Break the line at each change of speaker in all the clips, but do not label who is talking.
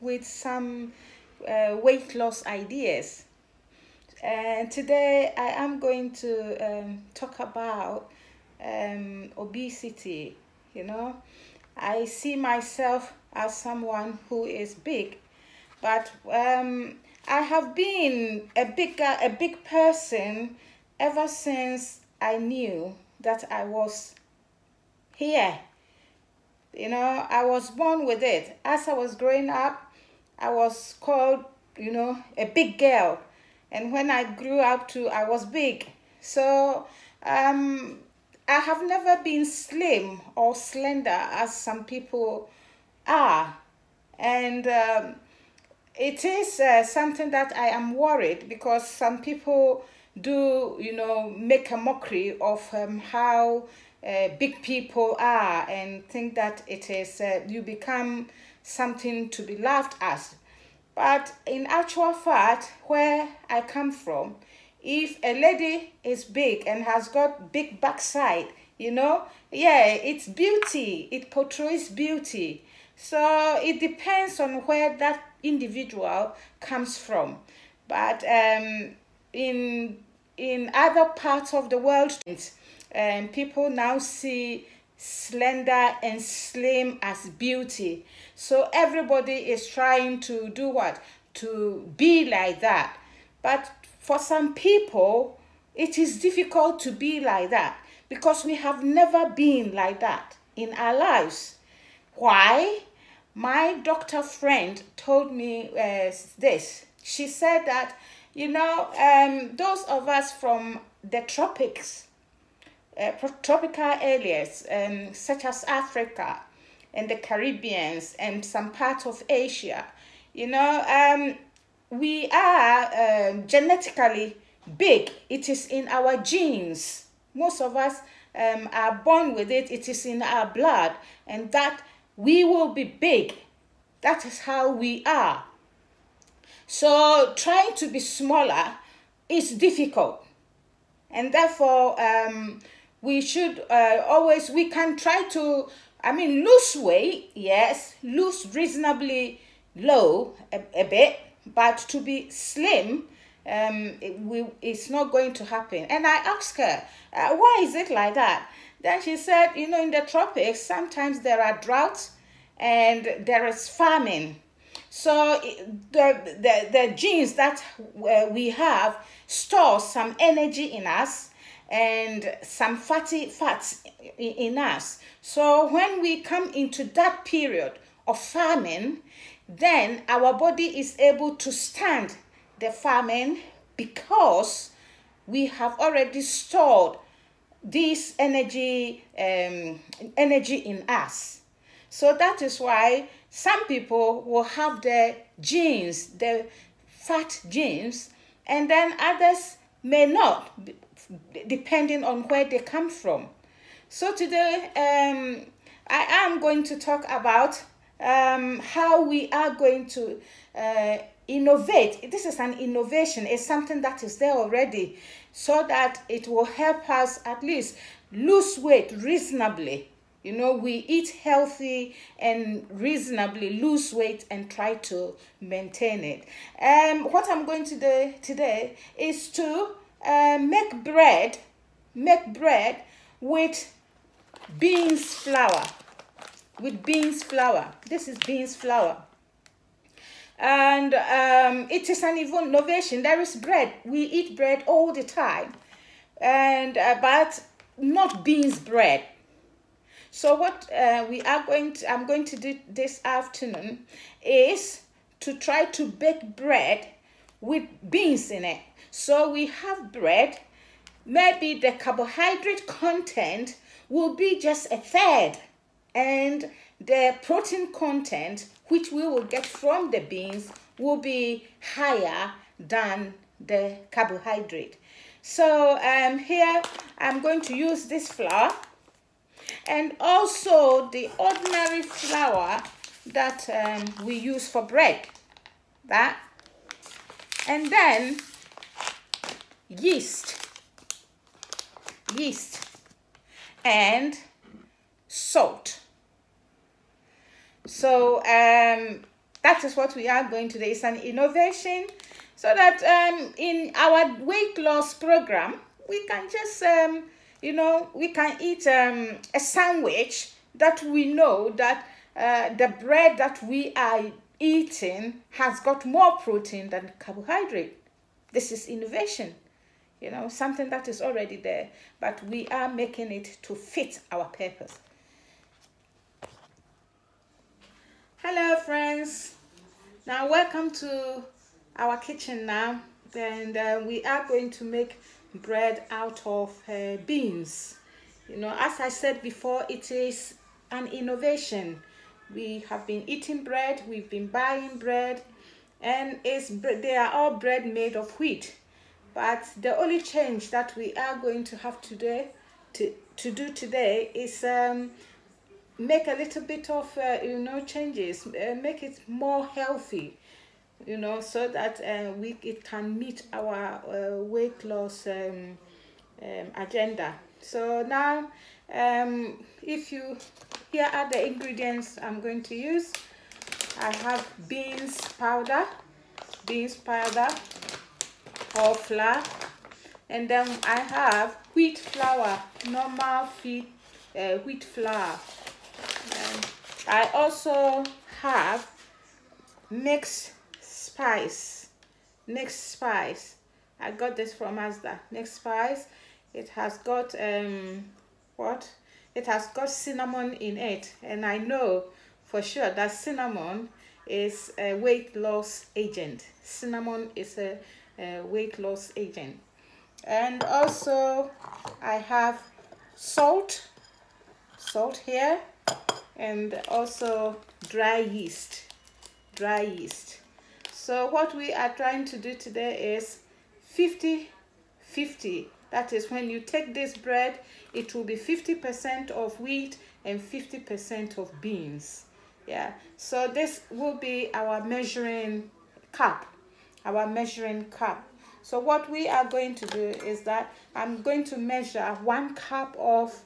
with some weight loss ideas. And today I am going to talk about obesity. You know, I see myself as someone who is big, but I have been a big person ever since I knew that I was here. You know, I was born with it. As I was growing up, I was called, a big girl. And when I grew up too, I was big. So I have never been slim or slender as some people are. And it is something that I am worried, because some people do, make a mockery of how big people are, and think that it is, you become something to be laughed at. But in actual fact, where I come from, if a lady is big and has got big backside, yeah, it's beauty. It portrays beauty. So it depends on where that individual comes from. But in other parts of the world, people now see slender and slim as beauty. So everybody is trying to do what? To be like that. But for some people, it is difficult to be like that, because we have never been like that in our lives. Why? My doctor friend told me this. She said that, those of us from the tropics, tropical areas, such as Africa and the Caribbeans and some part of Asia, we are genetically big. It is in our genes. Most of us are born with it. It is in our blood, and that we will be big. That is how we are. So trying to be smaller is difficult, and therefore we should we can try to, lose weight, yes, lose reasonably low a bit, but to be slim, it's not going to happen. And I asked her, why is it like that? Then she said, in the tropics, sometimes there are droughts and there is famine. So the genes that we have store some energy in us and some fatty fats in us. So when we come into that period of famine, then our body is able to stand the famine, because we have already stored this energy in us. So that is why some people will have the genes, the fat genes, and then others may not, depending on where they come from. So today I am going to talk about how we are going to innovate. This is an innovation. It's something that is there already, so that it will help us at least lose weight reasonably. We eat healthy and reasonably lose weight and try to maintain it. What I'm going to do today is to make bread with beans flour. This is beans flour. And it is an innovation. There is bread. We eat bread all the time, and but not beans bread. So what I'm going to do this afternoon is to try to bake bread with beans in it. So we have bread. Maybe the carbohydrate content will be just a third, and the protein content, which we will get from the beans, will be higher than the carbohydrate. So here I'm going to use this flour, and also the ordinary flour that we use for bread, that, and then yeast and salt. So that is what we are going today. It's an innovation, so that in our weight loss program, we can just you know, we can eat a sandwich that we know that the bread that we are eating has got more protein than carbohydrate. This is innovation, you know, something that is already there, but we are making it to fit our purpose. Hello friends, now welcome to our kitchen now, and we are going to make bread out of beans. You know, as I said before, it is an innovation. We have been eating bread, we've been buying bread, and they are all bread made of wheat. But the only change that we are going to have today to do today is make a little bit of you know, changes, make it more healthy, you know, so that it can meet our weight loss agenda. So now here are the ingredients I'm going to use. I have beans powder or flour, and then I have wheat flour, normal wheat flour. I also have mixed spice. I got this from Asda. Mixed spice. It has got it has got cinnamon in it, and I know for sure that cinnamon is a weight loss agent. Cinnamon is a weight loss agent. And also I have salt here, and also dry yeast. So what we are trying to do today is 50-50. That is, when you take this bread, it will be 50% of wheat and 50% of beans. Yeah, so this will be our measuring cup. So what we are going to do is that I'm going to measure 1 cup of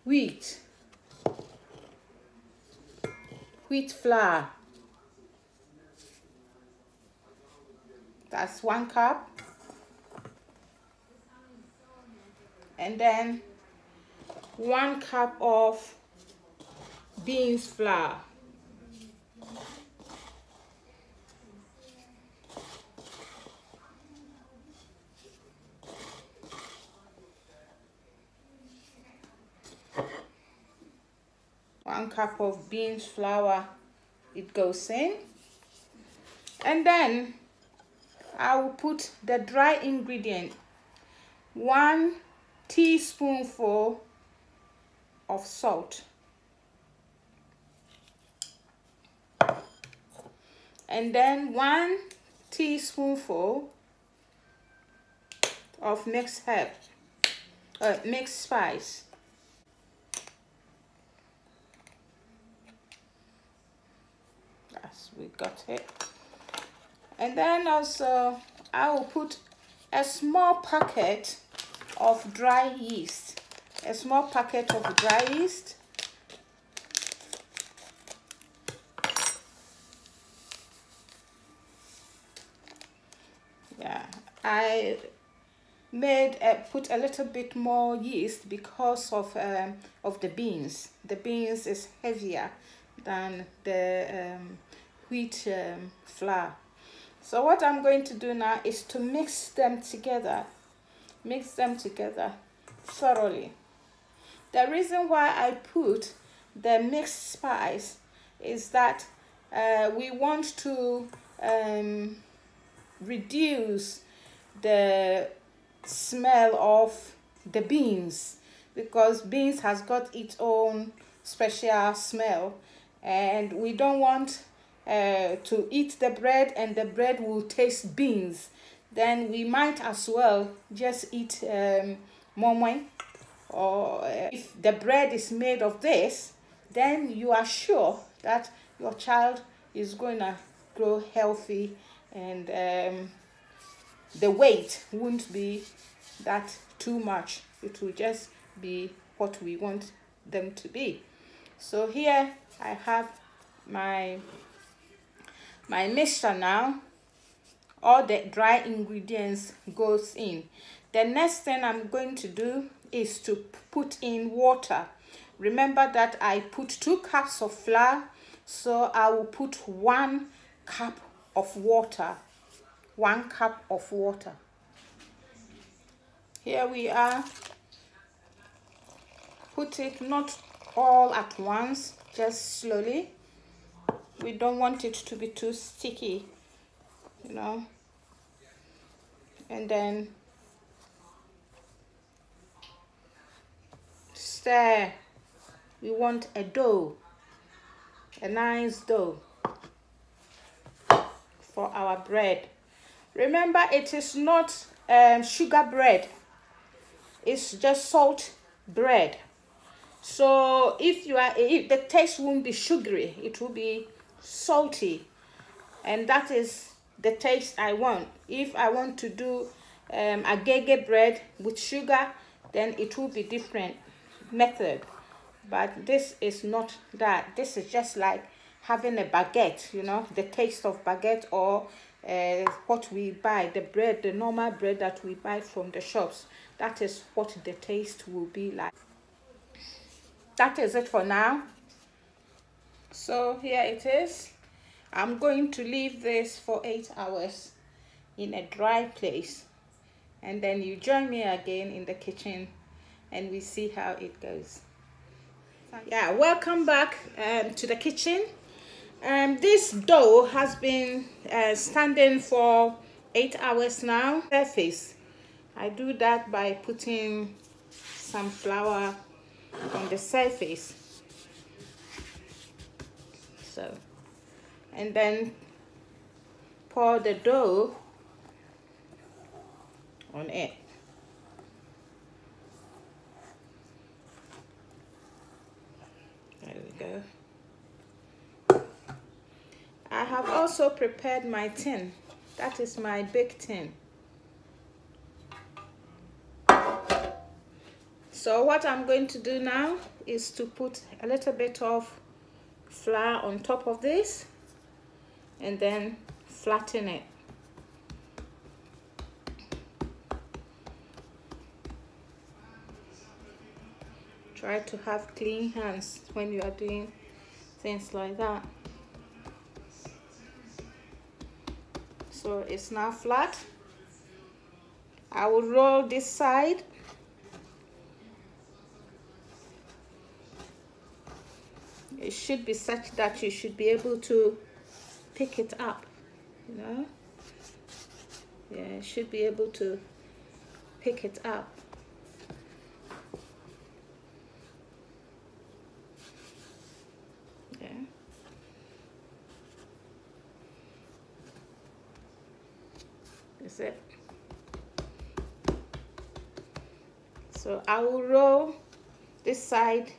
wheat flour. That's 1 cup. And then 1 cup of beans flour. One cup of beans flour, it goes in. And then I will put the dry ingredient, 1 teaspoonful of salt, and then 1 teaspoonful of mixed spice. Yes, we got it. And then also I will put a small packet of dry yeast. Yeah, I put a little bit more yeast because of the beans. The beans is heavier than the wheat flour. So what I'm going to do now is to mix them together thoroughly. The reason why I put the mixed spice is that we want to reduce the smell of the beans, because beans has got its own special smell, and we don't want to eat the bread and the bread will taste beans. Then we might as well just eat momoi, or if the bread is made of this, then you are sure that your child is going to grow healthy, and the weight won't be that too much. It will just be what we want them to be. So here I have my mixture now. All the dry ingredients goes in. The next thing I'm going to do is to put in water. Remember that I put 2 cups of flour, so I will put 1 cup of water. 1 cup of water. Here we are. Put it not all at once, just slowly. We don't want it to be too sticky, you know. And then stir. We want a dough, a nice dough for our bread. Remember, it is not sugar bread, it's just salt bread. So if the taste won't be sugary, it will be salty, and that is the taste I want. If I want to do agege bread with sugar, then it will be different method. But this is not that. This is just like having a baguette, you know, the taste of baguette, or what we buy, the bread, the normal bread that we buy from the shops. That is what the taste will be like. That is it for now. So here it is. I'm going to leave this for 8 hours in a dry place, and then you join me again in the kitchen and we see how it goes. Yeah, welcome back to the kitchen. This dough has been standing for 8 hours now. Surface, I do that by putting some flour on the surface, so, and then pour the dough on it. There we go. I have also prepared my tin. That is my bake tin. So what I'm going to do now is to put a little bit of flour on top of this and then flatten it. Try to have clean hands when you are doing things like that. So it's now flat. I will roll this side. It should be such that you should be able to pick it up, you know. Yeah, you should be able to pick it up. Yeah. That's it. So I will roll this side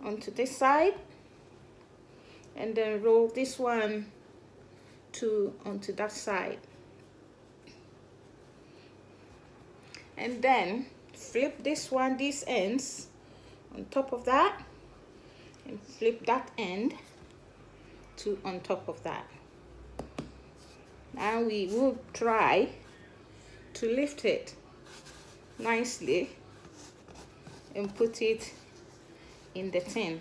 onto this side, and then roll this one onto that side, and then flip this one, these ends on top of that, and flip that end on top of that. Now we will try to lift it nicely and put it in the tin.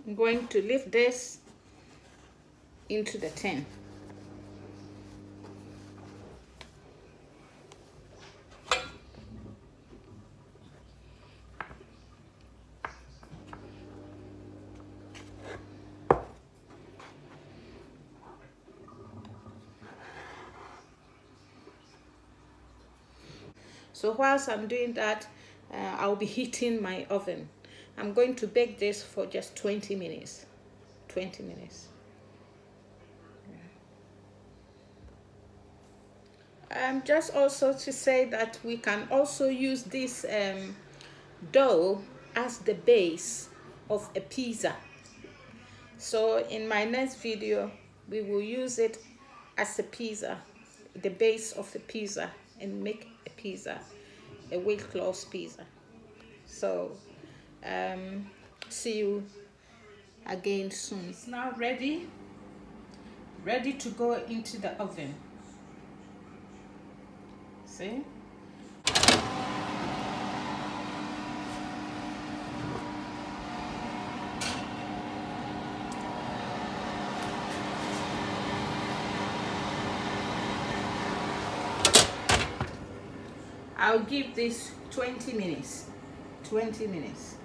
I'm going to lift this into the tin. So whilst I'm doing that, I'll be heating my oven. I'm going to bake this for just 20 minutes. 20 minutes. Just also to say that we can also use this dough as the base of a pizza. So in my next video, we will use it as a pizza, the base of the pizza, and make a pizza, a weight loss pizza. So see you again soon. It's now ready to go into the oven. See? I'll give this 20 minutes. 20 minutes.